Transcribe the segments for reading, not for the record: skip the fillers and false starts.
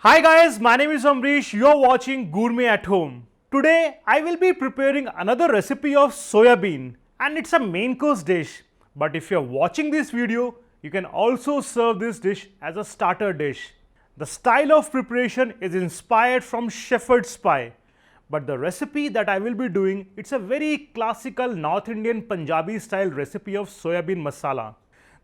Hi guys, my name is Amrish. You're watching Gourmet at Home. Today I will be preparing another recipe of soya bean and it's a main course dish. But if you're watching this video, you can also serve this dish as a starter dish. The style of preparation is inspired from shepherd's pie. But the recipe that I will be doing, it's a very classical North Indian Punjabi style recipe of soya bean masala.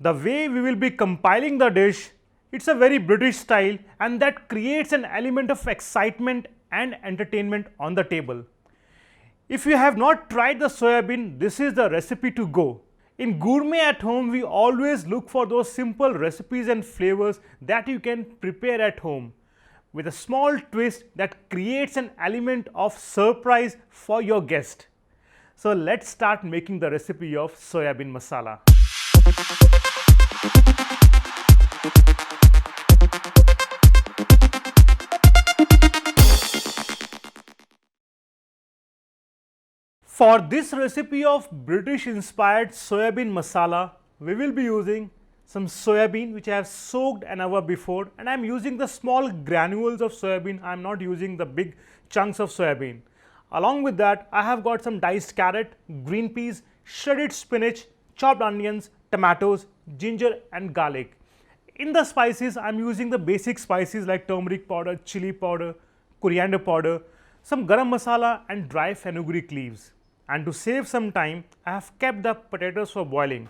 The way we will be compiling the dish, it's a very British style and that creates an element of excitement and entertainment on the table. If you have not tried the soya bean, this is the recipe to go. In Gourmet at Home, we always look for those simple recipes and flavors that you can prepare at home with a small twist that creates an element of surprise for your guest. So let's start making the recipe of soya bean masala. For this recipe of British inspired soya bean masala, we will be using some soya bean which I have soaked an hour before, and I am using the small granules of soya bean. I am not using the big chunks of soya bean. Along with that, I have got some diced carrot, green peas, shredded spinach, chopped onions, tomatoes, ginger and garlic. In the spices, I am using the basic spices like turmeric powder, chili powder, coriander powder, some garam masala and dry fenugreek leaves. And to save some time, I have kept the potatoes for boiling.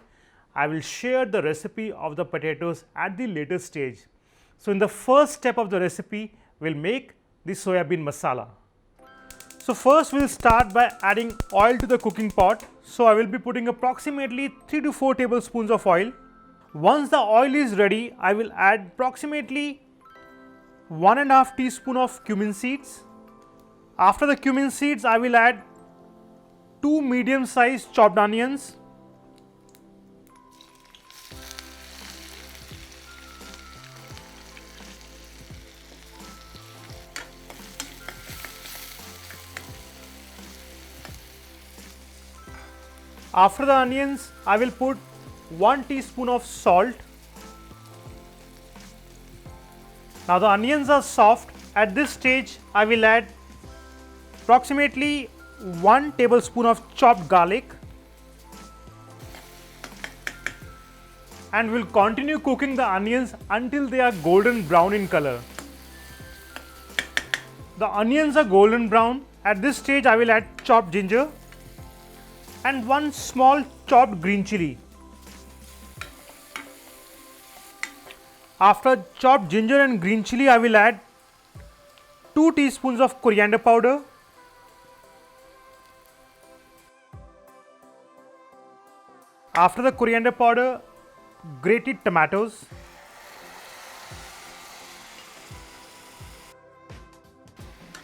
I will share the recipe of the potatoes at the later stage. So in the first step of the recipe, we'll make the soya bean masala. So first we'll start by adding oil to the cooking pot. So I will be putting approximately 3 to 4 tablespoons of oil. Once the oil is ready, I will add approximately 1.5 teaspoon of cumin seeds. After the cumin seeds, I will add 2 medium-sized chopped onions, after the onions, I will put 1 teaspoon of salt. Now the onions are soft. At this stage, I will add approximately 1 tablespoon of chopped garlic and will continue cooking the onions until they are golden brown in color. The onions are golden brown. At this stage, I will add chopped ginger and 1 small chopped green chili. After chopped ginger and green chili, I will add 2 teaspoons of coriander powder, after the coriander powder, grated tomatoes,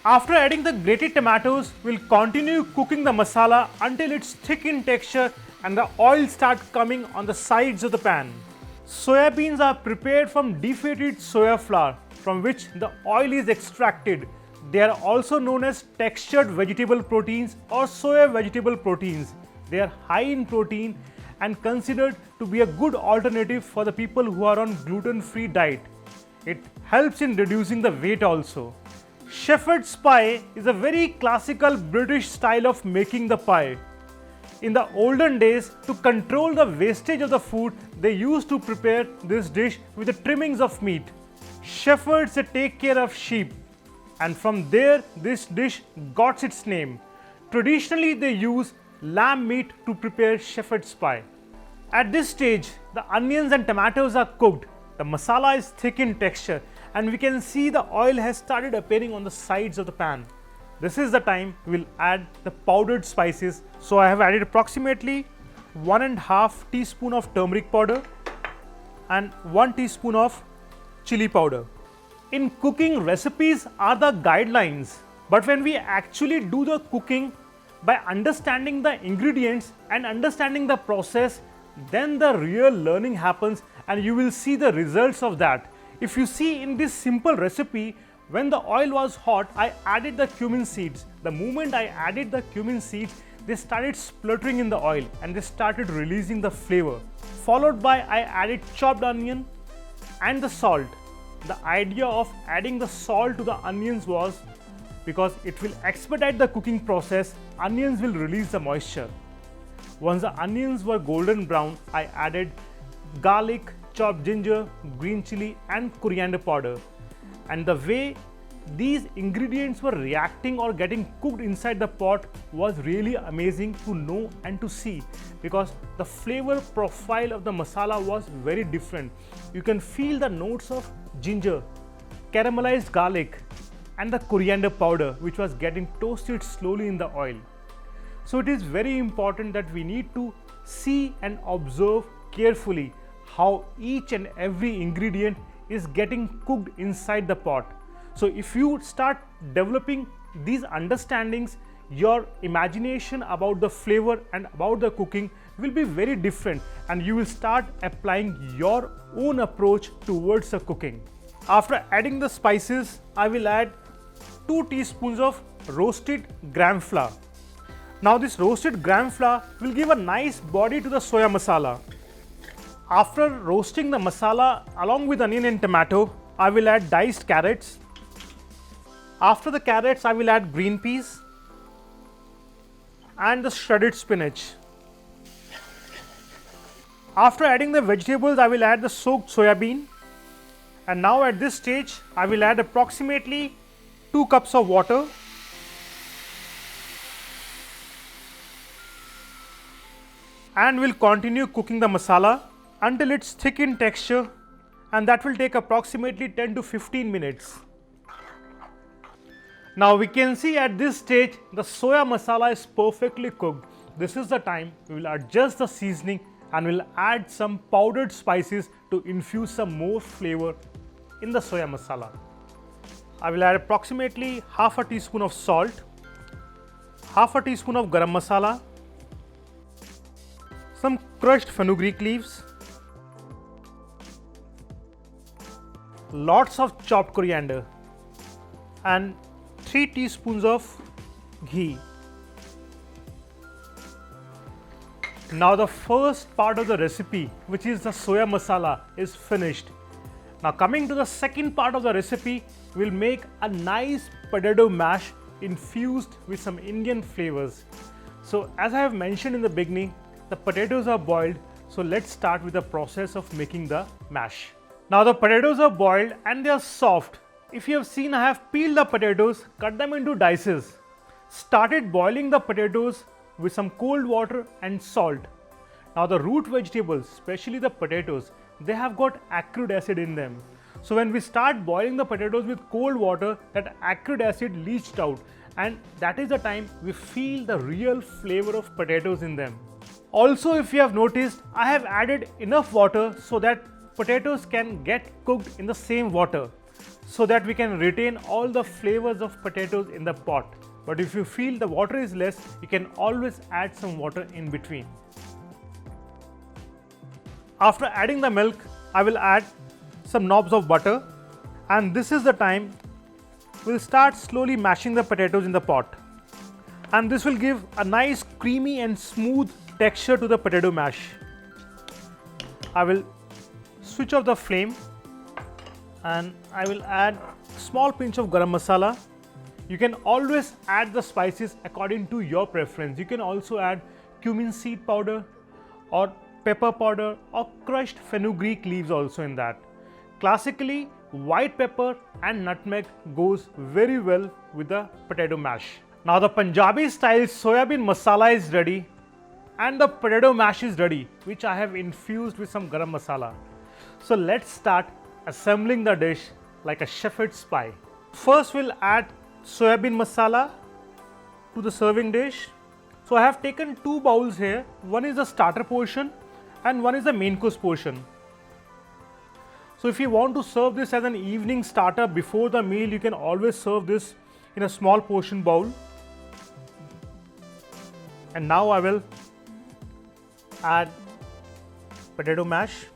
after adding the grated tomatoes, we'll continue cooking the masala until it's thick in texture and the oil starts coming on the sides of the pan. Soya beans are prepared from deflated soya flour from which the oil is extracted. They are also known as textured vegetable proteins or soya vegetable proteins. They are high in protein and considered to be a good alternative for the people who are on gluten-free diet. It helps in reducing the weight also. Shepherd's pie is a very classical British style of making the pie. In the olden days, to control the wastage of the food, they used to prepare this dish with the trimmings of meat. Shepherds take care of sheep, and from there this dish got its name. Traditionally, they use lamb meat to prepare shepherd's pie. At this stage, the onions and tomatoes are cooked. The masala is thick in texture and we can see the oil has started appearing on the sides of the pan. This is the time we'll add the powdered spices. So I have added approximately 1.5 teaspoon of turmeric powder and 1 teaspoon of chili powder. In cooking, recipes are the guidelines, but when we actually do the cooking, by understanding the ingredients and understanding the process, then the real learning happens and you will see the results of that. If you see in this simple recipe, when the oil was hot, I added the cumin seeds. The moment I added the cumin seeds, they started spluttering in the oil and they started releasing the flavor. Followed by I added chopped onion and the salt. the idea of adding the salt to the onions was because it will expedite the cooking process. Onions will release the moisture. Once the onions were golden brown, I added garlic, chopped ginger, green chili and coriander powder. And the way these ingredients were reacting or getting cooked inside the pot was really amazing to know and to see, because the flavor profile of the masala was very different. You can feel the notes of ginger, caramelized garlic and the coriander powder, which was getting toasted slowly in the oil. So it is very important that we need to see and observe carefully how each and every ingredient is getting cooked inside the pot. So if you start developing these understandings, your imagination about the flavor and about the cooking will be very different, and you will start applying your own approach towards the cooking. After adding the spices, I will add 2 teaspoons of roasted gram flour. Now this roasted gram flour will give a nice body to the soya masala. After roasting the masala along with onion and tomato, I will add diced carrots. After the carrots, I will add green peas and the shredded spinach. After adding the vegetables, I will add the soaked soya bean. And now at this stage, I will add approximately 2 cups of water. And will continue cooking the masala until it's thick in texture, and that will take approximately 10 to 15 minutes. Now we can see at this stage the soya masala is perfectly cooked. This is the time we will adjust the seasoning and will add some powdered spices to infuse some more flavor in the soya masala. I will add approximately half a teaspoon of salt, half a teaspoon of garam masala, some crushed fenugreek leaves, lots of chopped coriander and 3 teaspoons of ghee. Now the first part of the recipe, which is the soya masala, is finished. Now coming to the second part of the recipe, we'll make a nice potato mash infused with some Indian flavors. So as I have mentioned in the beginning, the potatoes are boiled, so let's start with the process of making the mash. Now the potatoes are boiled and they are soft. If you have seen, I have peeled the potatoes, cut them into dices, started boiling the potatoes with some cold water and salt. Now the root vegetables, especially the potatoes, they have got acrid acid in them. So when we start boiling the potatoes with cold water, that acrid acid leached out, and that is the time we feel the real flavor of potatoes in them. Also, if you have noticed, I have added enough water so that potatoes can get cooked in the same water, so that we can retain all the flavors of potatoes in the pot. But if you feel the water is less, you can always add some water in between. After adding the milk, I will add some knobs of butter, and this is the time we'll start slowly mashing the potatoes in the pot. And this will give a nice creamy and smooth texture to the potato mash. I will switch off the flame and I will add a small pinch of garam masala. You can always add the spices according to your preference. You can also add cumin seed powder or pepper powder or crushed fenugreek leaves also in that. Classically, white pepper and nutmeg goes very well with the potato mash. Now the Punjabi style soyabean masala is ready and the potato mash is ready, which I have infused with some garam masala. So let's start assembling the dish like a shepherd's pie. First we'll add soyabean masala to the serving dish. So I have taken 2 bowls here. One is the starter portion and one is the main course portion. So if you want to serve this as an evening starter before the meal, you can always serve this in a small portion bowl. And now I will add potato mash.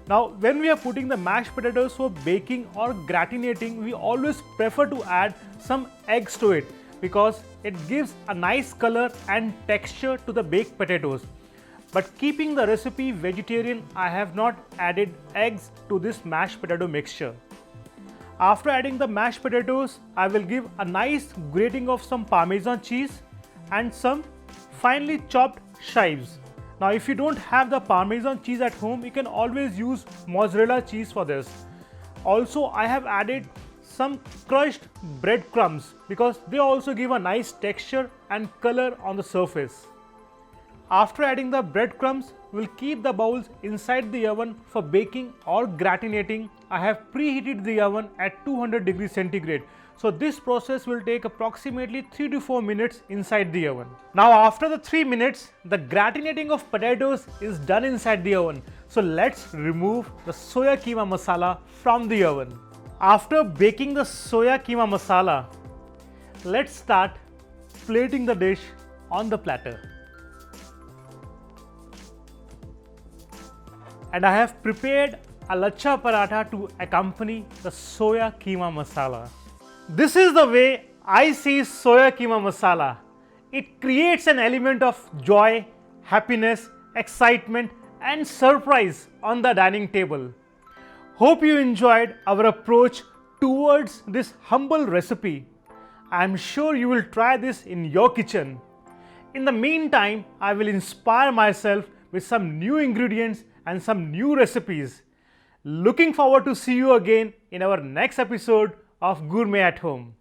Now when we are putting the mashed potatoes for baking or gratinating, we always prefer to add some eggs to it because it gives a nice color and texture to the baked potatoes. But keeping the recipe vegetarian, I have not added eggs to this mashed potato mixture. After adding the mashed potatoes, I will give a nice grating of some Parmesan cheese and some finely chopped chives. Now if you don't have the Parmesan cheese at home, you can always use mozzarella cheese for this. Also, I have added some crushed breadcrumbs because they also give a nice texture and color on the surface. After adding the breadcrumbs, we'll keep the bowls inside the oven for baking or gratinating. I have preheated the oven at 200 degrees centigrade. So this process will take approximately 3 to 4 minutes inside the oven. Now after the 3 minutes, the gratinating of potatoes is done inside the oven. So let's remove the soya keema masala from the oven. After baking the soya keema masala, let's start plating the dish on the platter. And I have prepared a lachha paratha to accompany the soya keema masala. This is the way I see soya keema masala. It creates an element of joy, happiness, excitement and surprise on the dining table. Hope you enjoyed our approach towards this humble recipe. I am sure you will try this in your kitchen. In the meantime, I will inspire myself with some new ingredients and some new recipes. Looking forward to see you again in our next episode of Gourmet at Home.